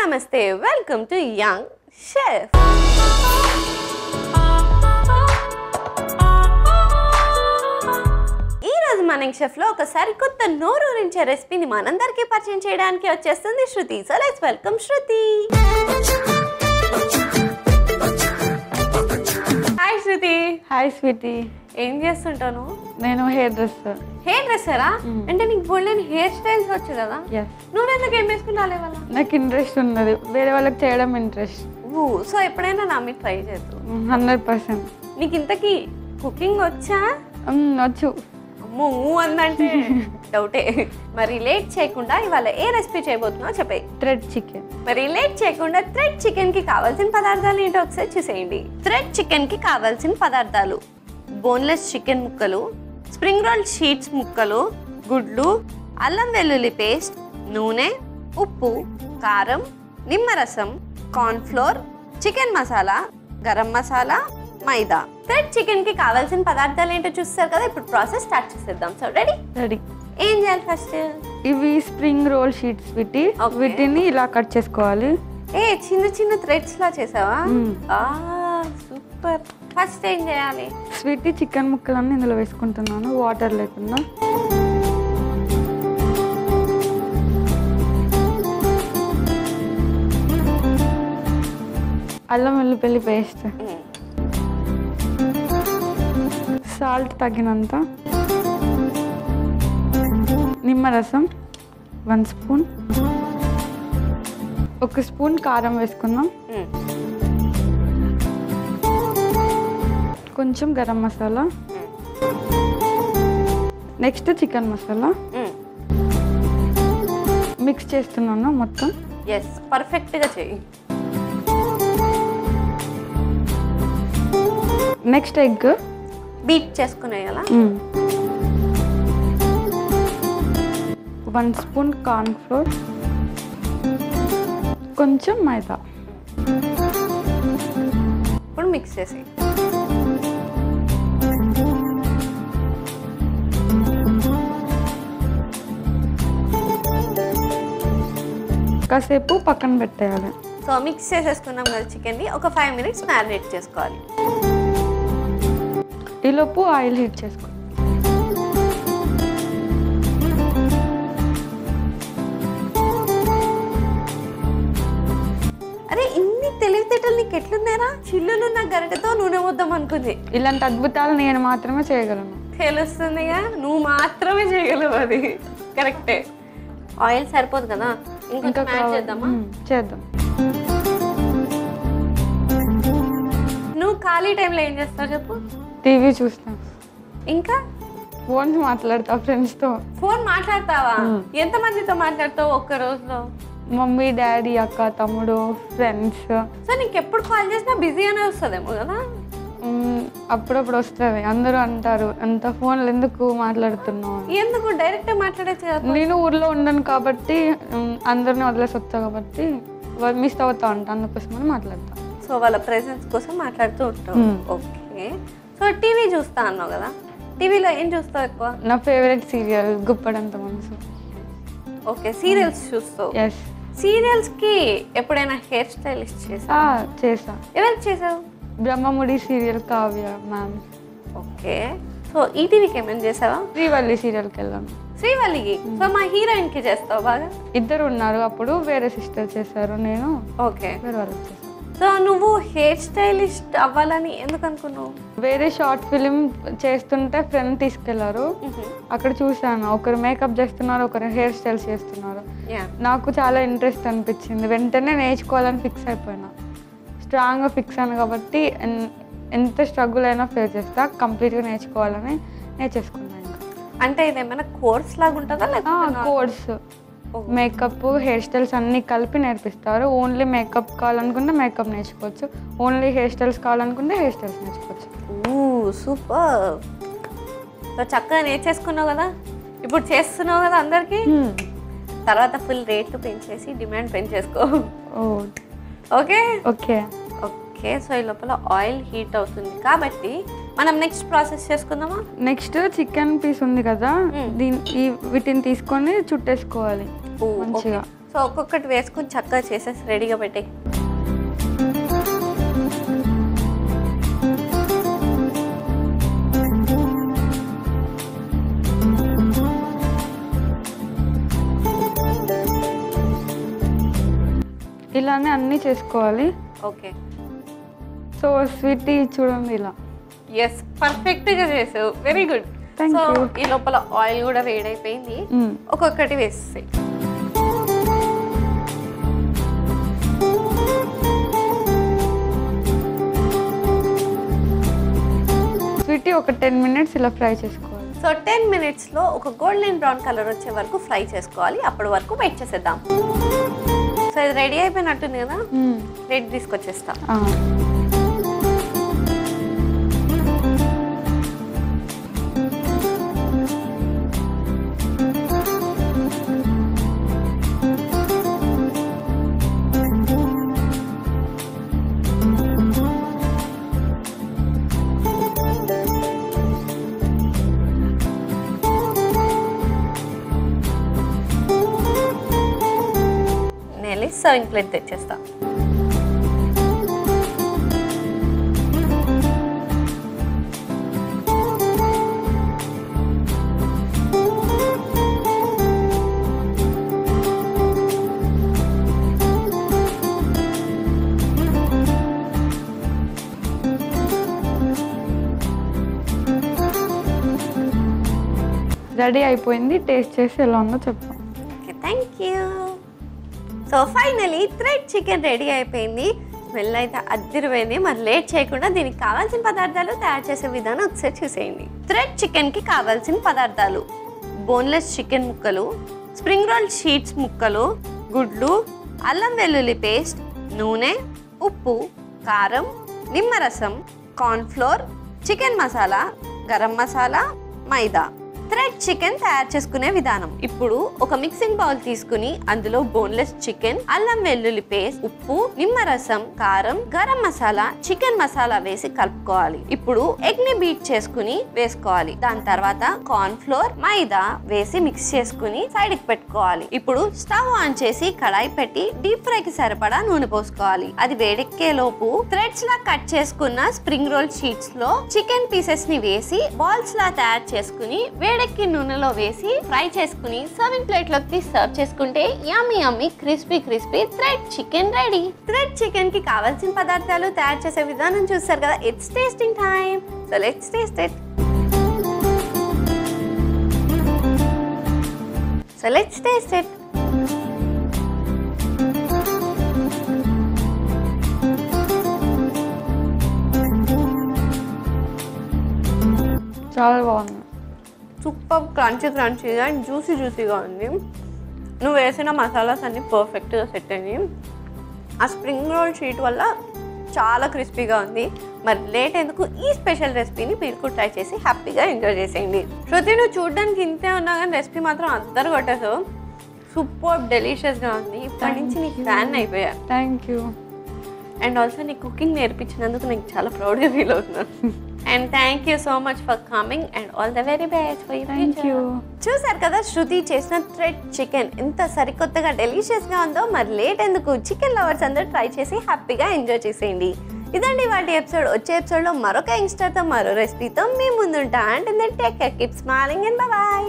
నమస్తే welcome to young chef. ఈరోజు మన యంగ్ షెఫ్లో ఒక సరికొత్త నోరూరించే రెసిపీని మనందరికీ పరిచయం చేయడానికి వచ్చేస్తుంది Shruti. So let's welcome Shruti. Hi Shruti. Hi sweetie. ఏం చేస్తుంటాను? నేను హెయిర్ డ్రెస్సర్. హెయిర్ డ్రెస్సరా? అంటే నీకు బోల్డెన్ హెయిర్ స్టైల్స్ వచ్చు కదా. నువ్వు ఎందుకు ఏం వేసుకుని రాలే వాళ్ళ? నాకు ఇంట్రెస్ట్ ఉన్నది, వేరే వాళ్ళకి చేయడం ఇంట్రెస్ట్. సో ఎప్పుడైనా నా మీద ట్రై చేద్దాం. 100%. నీకు ఇంతకీ కుకింగ్ వచ్చా? వచ్చు. అమ్మో అందంటే డౌటే. మరి లేట్ చేయకుండా ఇవాళ ఏ రెసిపీ చేయబోతున్నావు చెప్పే. Thread chicken. మరి లేట్ చేయకుండా థ్రెడ్ చికెన్ కి కావాల్సిన పదార్థాలు ఏంటో ఒకసారి చూసేయండి. థ్రెడ్ చికెన్ కి కావాల్సిన పదార్థాలు: బోన్లెస్ చికెన్ ముక్కలు, స్ప్రింగ్ రోల్ షీట్స్ ముక్కలు, గుడ్లు, అల్లం వెల్లుల్లి పేస్ట్, నూనె, ఉప్పు, కారం, నిమ్మరసం, కార్న్ఫ్లోర్, చికెన్ మసాలా, గరం మసాలా, మైదా. థ్రెడ్ చికెన్ కి కావాల్సిన పదార్థాలు ఏంటో చూస్తారు కదా. ఇప్పుడు ప్రాసెస్ స్టార్ట్ చేసేద్దాం. So ready. ఏం చేయాలి ఫస్ట్? ఇవి స్ప్రింగ్ రోల్ షీట్స్ వీటి. వీటిని ఇలా కట్ చేసుకోవాలి. చిన్న చిన్న థ్రెడ్స్ లా చేసావా? సూపర్. ఫస్ట్ ఏం చేయాలి? స్వీటీ చికెన్ ముక్కలన్నీ ఇందులో వేసుకుంటున్నాను, వాటర్ లేకుండా. అల్లం వెల్లుల్లి పేస్ట్, సాల్ట్ తగినంత, నిమ్మరసం 1 స్పూన్, 1 స్పూన్ కారం వేసుకుందాం, కొంచెం garam masala, next chicken masala mix చేస్తున్నాను మొత్తం. పర్ఫెక్ట్గా చెయ్యి. నెక్స్ట్ ఎగ్ బీట్ చేసుకునేయాలా? 1 స్పూన్ కార్న్ఫ్లోర్, కొంచెం మైదా. ఇప్పుడు మిక్స్ చేసి కాసేపు పక్కన పెట్టేయాలి. సో మిక్స్ చేసేసుకున్నాం కదా చికెన్ని. ఒక 5 minutes మ్యారినేట్ చేసుకోవాలి. ఈలోపు ఆయిల్ హీట్ చేసుకో. అరే ఇన్ని తెలివితేటలు నీకు ఎట్లున్నారా? చిల్లులున్న గరిటెతో నూనె వద్దాం అనుకుంది. ఇలాంటి అద్భుతాలు నేను మాత్రమే చేయగలను. తెలుస్తుందిగా, నువ్వు మాత్రమే చేయగలవు. అది కరెక్టే. ఆయిల్ సరిపోదు కదా, ఇంకా చేద్దామా? చేద్దాం. నువ్వు ఖాళీ టైంలో ఏం చేస్తావు చెప్పు? టీవీ చూస్తాను. ఇంకా ఫోన్ మాట్లాడతా ఫ్రెండ్స్తో. ఫోన్ మాట్లాడతావా? ఎంతమందితో మాట్లాడతావు ఒక్క రోజులో? మమ్మీ, డాడీ, అక్క, తమ్ముడు, ఫ్రెండ్స్. సో నీకు ఎప్పుడు కాల్ చేసినా బిజీ అనే వస్తుందేమో కదా? అప్పుడప్పుడు వస్తుంది. అందరూ అంటారు, అంత ఫోన్లు ఎందుకు మాట్లాడుతున్నావు? ఎందుకు డైరెక్ట్ మాట్లాడేది? నేను ఊర్లో ఉండను కాబట్టి, అందరిని వదిలేసి వస్తా కాబట్టి మిస్ అవుతా ఉంటా, అందుకోసమని మాట్లాడతా. సో వాళ్ళ ప్రెసెన్స్ కోసం మాట్లాడుతూ ఉంటావు. ఓకే. సో టీవీ చూస్తా అన్నావు కదా, టీవీలో ఏం చూస్తావు ఎక్కువ? నా favourite serial Guppedantha Manasu. Okay, serials చూస్తావు. ఎస్. సీరియల్స్కి ఎప్పుడైనా హెయిర్ స్టైలిస్ట్ చేసా. ఎవరికి చేసావు? Brahmamudi serial Kavya ma'am. Okay. So ఈటీవీకి ఏమైనా చేసావా? శ్రీవల్లి సీరియల్కి వెళ్ళాను. శ్రీవల్లికి? సో మా హీరోయిన్కి చేస్తావు బాగా? ఇద్దరు ఉన్నారు, అప్పుడు వేరే సిస్టర్ చేశారు, నేను ఓకే వేరే వాళ్ళకి చేశాను. సో నువ్వు హెయిర్ స్టైలిస్ట్ అవ్వాలని ఎందుకు అనుకున్నావు? వేరే షార్ట్ ఫిలిం చేస్తుంటే ఫ్రెండ్ తీసుకెళ్లారు, అక్కడ చూసాను. ఒకరు మేకప్ చేస్తున్నారు, ఒకరు హెయిర్ స్టైల్స్ చేస్తున్నారు. నాకు చాలా ఇంట్రెస్ట్ అనిపించింది, వెంటనే నేర్చుకోవాలని ఫిక్స్ అయిపోయినా. స్ట్రాంగ్గా ఫిక్స్ అయ్యాను కాబట్టి ఎంత స్ట్రగుల్ అయినా ఫేస్ చేస్తా, కంప్లీట్గా నేర్చుకోవాలని నేర్చేసుకున్నాను. అంటే ఇది ఏమైనా కోర్స్ లాగా ఉంటుందా? కోర్స్, మేకప్, హెయిర్ స్టైల్స్ అన్నీ కలిపి నేర్పిస్తారు. ఓన్లీ మేకప్ కావాలనుకుంటే మేకప్ నేర్చుకోవచ్చు, ఓన్లీ హెయిర్ స్టైల్స్ కావాలనుకుంటే హెయిర్ స్టైల్స్ నేర్చుకోవచ్చు. సూపర్. సో చక్కగా నేర్చేసుకున్నావు కదా, ఇప్పుడు చేస్తున్నావు కదా అందరికీ. తర్వాత ఫుల్ రేట్లు పెంచేసి డిమాండ్ పెంచేసుకో. Okay okay okay. సో ఈ లోపల ఆయిల్ హీట్ అవుతుంది కాబట్టి మనం నెక్స్ట్ ప్రాసెస్ చేసుకుందామా? నెక్స్ట్ చికెన్ పీస్ ఉంది కదా, వీటిని తీసుకొని చుట్టేసుకోవాలి మంచిగా. సో ఒక్కొక్కటి వేసుకొని చక్కగా చేసేసి రెడీగా పెట్టి. ఇలానే అన్నీ చేసుకోవాలి. ఓకే. సో స్వీట్ చూడండి ఇలా. ఎస్, పర్ఫెక్ట్గా చేసావు, వెరీ గుడ్. సో ఈ లోపల ఆయిల్ కూడా వేడైపోయింది, ఒక్కొక్కటి వేసేసి. స్వీట్ ఒక 10 minutes ఇలా ఫ్రై చేసుకోవాలి. సో 10 minutesలో ఒక గోల్డెన్ బ్రౌన్ కలర్ వచ్చే వరకు ఫ్రై చేసుకోవాలి. అప్పటి వరకు వెయిట్ చేసేద్దాం. సో ఇది రెడీ అయిపోయినట్టుంది కదా, ప్లేట్ తీసుకొచ్చేస్తా. సర్వింగ్ ప్లేట్ తెచ్చేస్తా. రెడీ అయిపోయింది, టేస్ట్ చేసి ఎలా ఉందో చెప్తాం. Okay, thank you. So finally thread chicken ready అయిపోయింది. స్మెల్ అయితే అదిరిపోయింది. మరి లేట్ చేయకుండా దీనికి కావాల్సిన పదార్థాలు తయారు చేసే విధానం ఒకసారి చూసేయండి. థ్రెడ్ చికెన్కి కావాల్సిన పదార్థాలు: బోన్లెస్ చికెన్ ముక్కలు, స్ప్రింగ్ రోల్ షీట్స్ ముక్కలు, గుడ్లు, అల్లం వెల్లుల్లి పేస్ట్, నూనె, ఉప్పు, కారం, నిమ్మరసం, కార్న్ఫ్లోర్, చికెన్ మసాలా, గరం మసాలా, మైదా. థ్రెడ్ చికెన్ తయారు చేసుకునే విధానం: ఇప్పుడు ఒక మిక్సింగ్ బౌల్ తీసుకుని అందులో బోన్లెస్ చికెన్, అల్లం వెల్లుల్లి పేస్ట్, ఉప్పు, నిమ్మరసం, కారం, గరం మసాలా, చికెన్ మసాలా వేసి కలుపుకోవాలి. ఇప్పుడు ఎగ్ ని బీట్ చేసుకుని వేసుకోవాలి. దాని తర్వాత కార్న్ ఫ్లోర్, మైదా వేసి మిక్స్ చేసుకుని సైడ్ కి పెట్టుకోవాలి. ఇప్పుడు స్టవ్ ఆన్ చేసి కడాయి పెట్టి డీప్ ఫ్రై కి సరిపడా నూనె పోసుకోవాలి. అది వేడెక్కే లోపు థ్రెడ్స్ లా కట్ చేసుకున్న స్ప్రింగ్ రోల్ షీట్స్ లో చికెన్ పీసెస్ ని వేసి బాల్స్ లా తయారు చేసుకుని వేడెక్కి నూనెలో వేసి ఫ్రై చేసుకుని సర్వింగ్ ప్లేట్ లోకి సర్వ్ చేసుకుంటే yummy yummy crispy crispy thread chicken ready. Thread chicken కి కావాల్సిన పదార్థాలు తయారు చేసే విధానం చూస్తారు కదా. It's tasting time. So let's taste it. So let's taste it. చాలా బాగుంది. సూపర్ క్రంచీ క్రంచీగా అండ్ జ్యూసీ జ్యూసీగా ఉంది. నువ్వు వేసిన మసాలాస్ అన్నీ పర్ఫెక్ట్గా సెట్ అయినాయి. ఆ స్ప్రింగ్ రోల్ షీట్ వల్ల చాలా క్రిస్పీగా ఉంది. మరి లేట్ ఎందుకు, ఈ స్పెషల్ రెసిపీని మీరు కూడా ట్రై చేసి హ్యాపీగా ఎంజాయ్ చేసేయండి. శృతి, నువ్వు చూడడానికి ఇంతే ఉన్నా కానీ రెసిపీ మాత్రం అందరు కొట్టేసావు. సూపర్ డెలిషియస్గా ఉంది. ఇప్పటి నుంచి నీకు ఫ్యాన్ అయిపోయా. Thank you. అండ్ ఆల్సో నీ కుకింగ్ నేర్పించినందుకు నేను చాలా ప్రౌడ్గా ఫీల్ అవుతున్నాను. And thank you so much for coming and all the very best for your future. చూసారు కదా శృతి చేసిన థ్రెడ్ చికెన్ ఎంత సరికొత్తగా డెలిషియస్గా ఉందో. మరి లేట్ ఎందుకు, చికెన్ లవర్స్ అందరూ ట్రై చేసి హ్యాపీగా ఎంజాయ్ చేసేయండి. ఇదండి వాటి ఎపిసోడ్. వచ్చే ఎపిసోడ్లో మరొక యంగ్స్టర్తో మరో రెసిపీతో మీ ముందుంటా. And then take care, keep smiling and by.